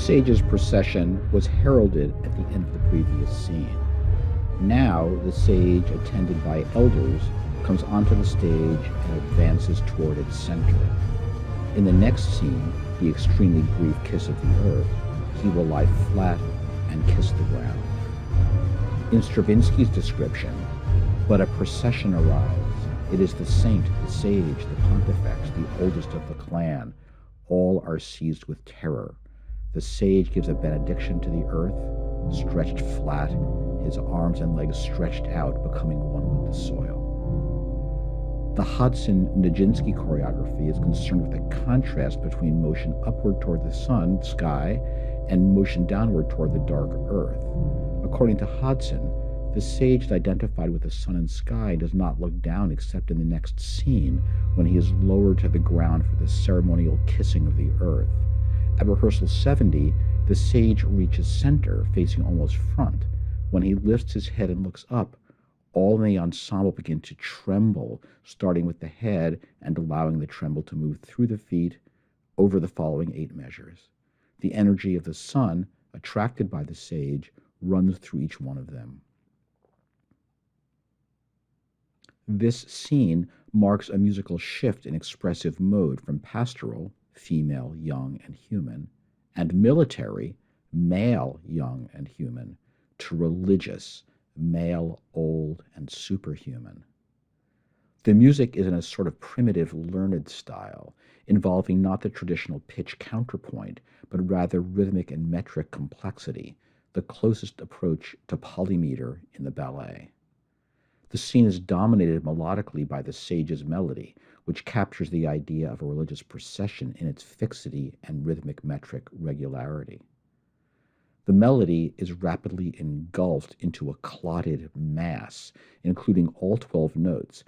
sage's procession was heralded at the end of the previous scene. Now, the sage, attended by elders, comes onto the stage and advances toward its center. In the next scene, the extremely brief kiss of the earth, he will lie flat and kiss the ground. In Stravinsky's description, but a procession arrives. It is the saint, the sage, the pontifex, the oldest of the clan. All are seized with terror. The sage gives a benediction to the earth, stretched flat, his arms and legs stretched out, becoming one with the soil. The Hodson-Nijinsky choreography is concerned with the contrast between motion upward toward the sun, sky, and motion downward toward the dark earth. According to Hodson, the sage identified with the sun and sky does not look down except in the next scene when he is lowered to the ground for the ceremonial kissing of the earth. At rehearsal 70, the sage reaches center, facing almost front. When he lifts his head and looks up, all in the ensemble begin to tremble, starting with the head and allowing the tremble to move through the feet over the following 8 measures. The energy of the sun, attracted by the sage, runs through each one of them. This scene marks a musical shift in expressive mode from pastoral, female, young, and human, and military, male, young, and human, to religious, male, old, and superhuman. The music is in a sort of primitive, learned style, involving not the traditional pitch counterpoint, but rather rhythmic and metric complexity, the closest approach to polymeter in the ballet. The scene is dominated melodically by the sage's melody, which captures the idea of a religious procession in its fixity and rhythmic metric regularity. The melody is rapidly engulfed into a clotted mass, including all 12 notes,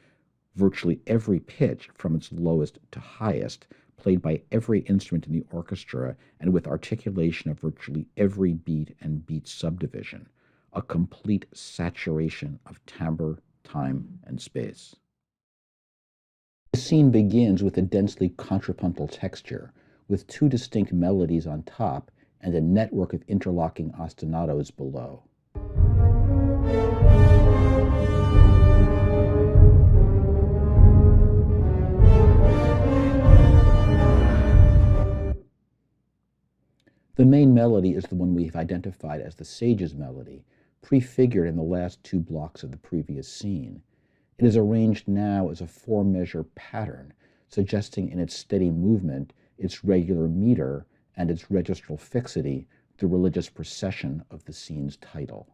virtually every pitch from its lowest to highest, played by every instrument in the orchestra and with articulation of virtually every beat and beat subdivision, a complete saturation of timbre, time, and space. The scene begins with a densely contrapuntal texture, with 2 distinct melodies on top and a network of interlocking ostinatos below. The main melody is the one we have identified as the sage's melody, prefigured in the last 2 blocks of the previous scene. It is arranged now as a 4-measure pattern, suggesting in its steady movement, its regular meter, and its registral fixity, the religious procession of the scene's title.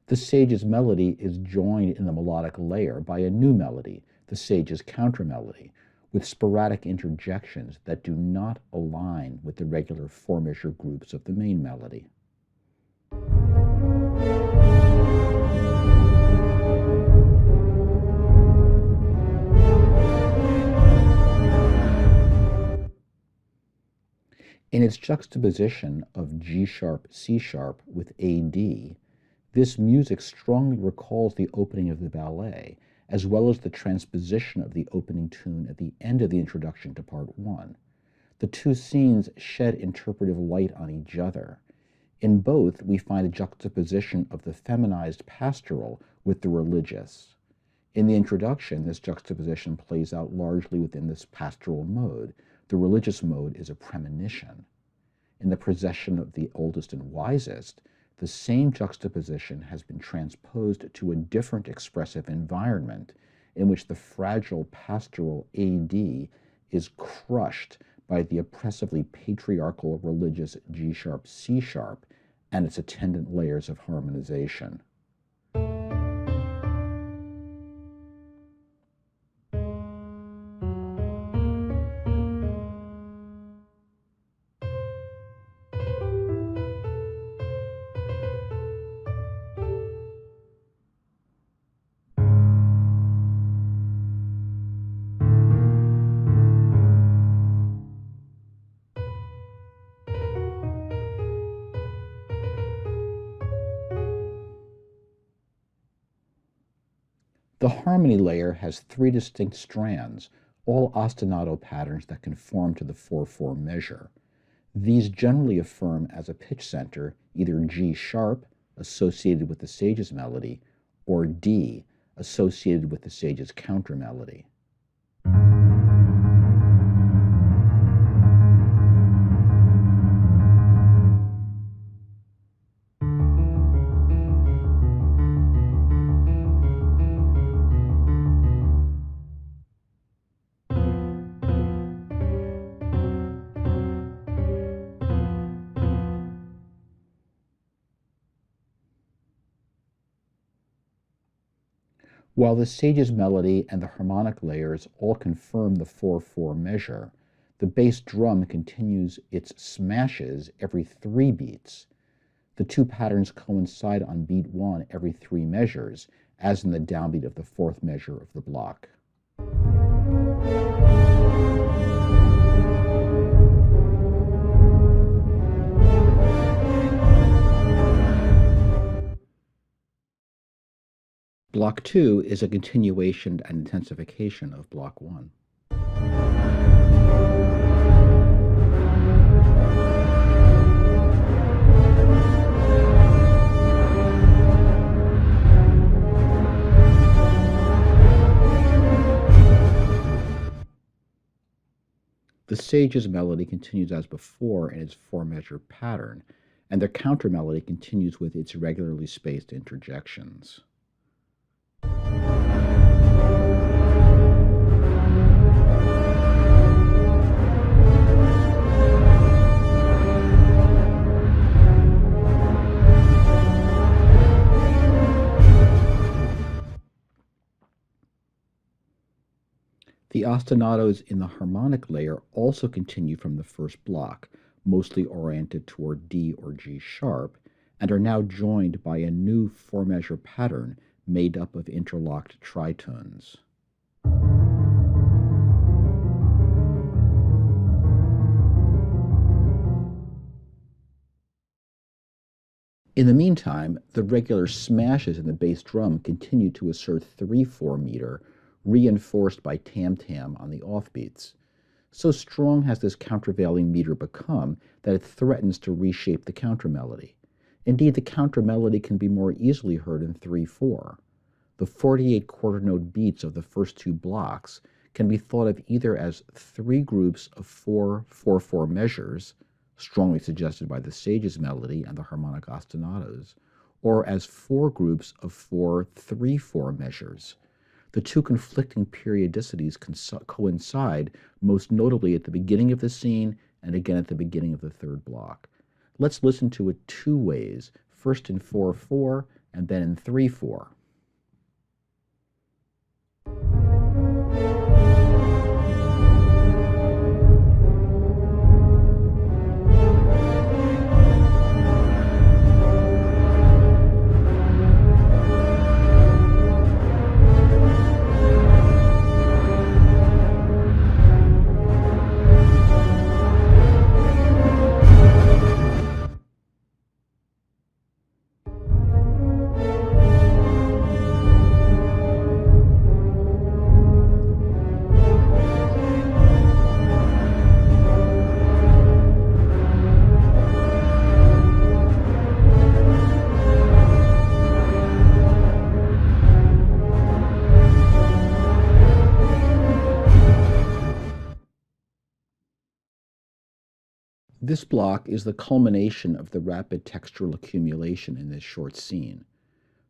The sage's melody is joined in the melodic layer by a new melody, the sage's countermelody, with sporadic interjections that do not align with the regular 4-measure groups of the main melody. In its juxtaposition of G-sharp, C-sharp with A-D, this music strongly recalls the opening of the ballet, as well as the transposition of the opening tune at the end of the introduction to Part 1. The 2 scenes shed interpretive light on each other. In both, we find a juxtaposition of the feminized pastoral with the religious. In the introduction, this juxtaposition plays out largely within this pastoral mode. The religious mode is a premonition. In the procession of the oldest and wisest, the same juxtaposition has been transposed to a different expressive environment in which the fragile pastoral AD is crushed by the oppressively patriarchal religious G-sharp, C-sharp, and its attendant layers of harmonization. The harmony layer has three distinct strands, all ostinato patterns that conform to the 4/4 measure. These generally affirm as a pitch center either G sharp, associated with the sage's melody, or D, associated with the sage's counter melody. While the sage's melody and the harmonic layers all confirm the 4/4 measure, the bass drum continues its smashes every 3 beats. The two patterns coincide on beat 1 every 3 measures, as in the downbeat of the 4th measure of the block. Block 2 is a continuation and intensification of Block 1. The sage's melody continues as before in its 4-measure pattern, and their counter melody continues with its regularly spaced interjections. The ostinatos in the harmonic layer also continue from the first block, mostly oriented toward D or G sharp, and are now joined by a new 4-measure pattern made up of interlocked tritones. In the meantime, the regular smashes in the bass drum continue to assert 3/4 meter, reinforced by tam-tam on the offbeats. So strong has this countervailing meter become that it threatens to reshape the countermelody. Indeed, the countermelody can be more easily heard in 3/4. The 48 quarter note beats of the first 2 blocks can be thought of either as 3 groups of 4/4/4 measures, strongly suggested by the sage's melody and the harmonic ostinatos, or as 4 groups of 4/3/4 measures. The two conflicting periodicities coincide most notably at the beginning of the scene and again at the beginning of the 3rd block. Let's listen to it 2 ways, first in 4/4 and then in 3/4. This block is the culmination of the rapid textural accumulation in this short scene.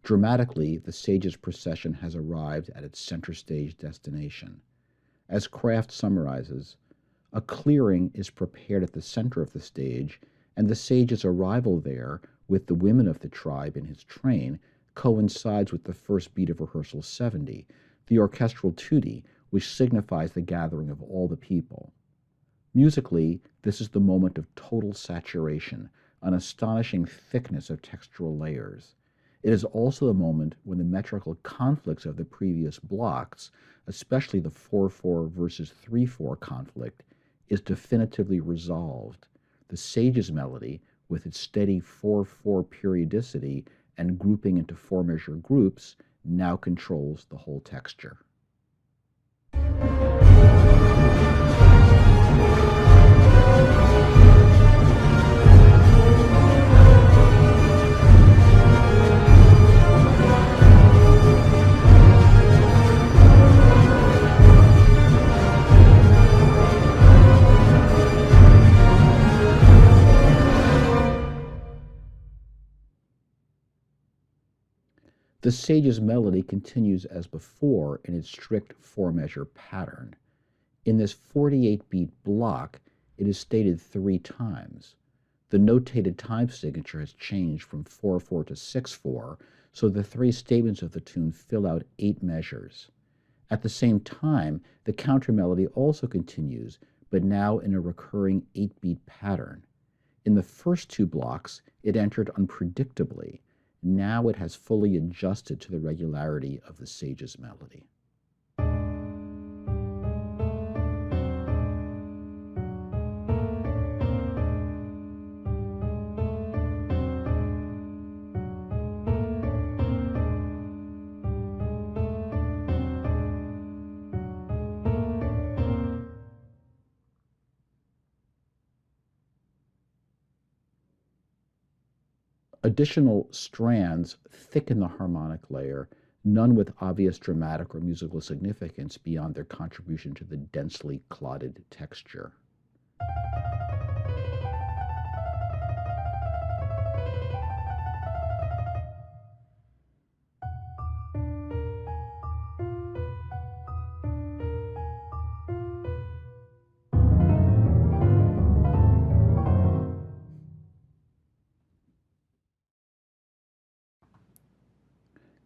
Dramatically, the sage's procession has arrived at its center stage destination. As Kraft summarizes, a clearing is prepared at the center of the stage, and the sage's arrival there, with the women of the tribe in his train, coincides with the first beat of rehearsal 70, the orchestral tutti, which signifies the gathering of all the people. Musically, this is the moment of total saturation, an astonishing thickness of textural layers. It is also the moment when the metrical conflicts of the previous blocks, especially the 4/4 versus 3/4 conflict, is definitively resolved. The sage's melody, with its steady 4/4 periodicity and grouping into 4-measure groups, now controls the whole texture. The sage's melody continues as before in its strict four-measure pattern. In this 48-beat block, it is stated 3 times. The notated time signature has changed from 4/4 to 6/4, so the 3 statements of the tune fill out 8 measures. At the same time, the counter melody also continues, but now in a recurring 8-beat pattern. In the first 2 blocks, it entered unpredictably. Now it has fully adjusted to the regularity of the sage's melody. Additional strands thicken the harmonic layer, none with obvious dramatic or musical significance beyond their contribution to the densely clotted texture.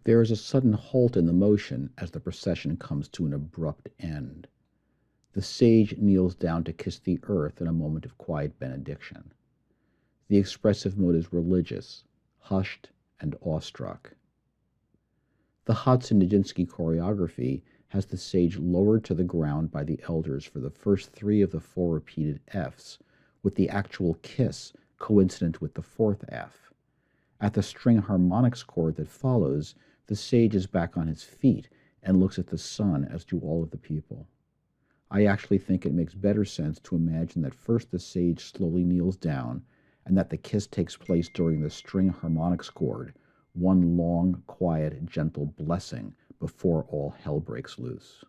There is a sudden halt in the motion as the procession comes to an abrupt end. The sage kneels down to kiss the earth in a moment of quiet benediction. The expressive mode is religious, hushed, and awestruck. The Hodson-Nijinsky choreography has the sage lowered to the ground by the elders for the first 3 of the 4 repeated Fs, with the actual kiss coincident with the 4th F. At the string harmonics chord that follows, the sage is back on his feet and looks at the sun, as do all of the people. I actually think it makes better sense to imagine that first the sage slowly kneels down and that the kiss takes place during the string harmonics chord, one long, quiet, gentle blessing before all hell breaks loose.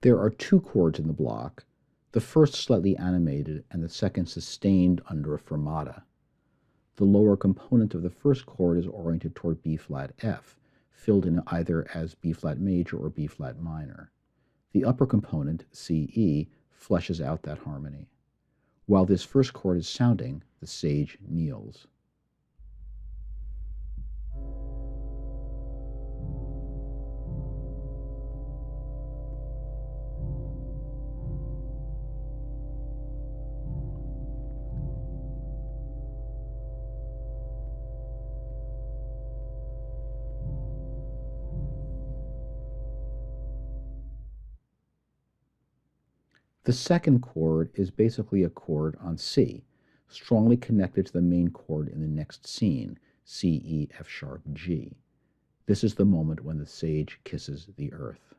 There are 2 chords in the block, the first slightly animated and the second sustained under a fermata. The lower component of the first chord is oriented toward B-flat F, filled in either as B-flat major or B-flat minor. The upper component, C-E, fleshes out that harmony. While this first chord is sounding, the sage kneels. The second chord is basically a chord on C, strongly connected to the main chord in the next scene, C, E, F sharp, G. This is the moment when the sage kisses the earth.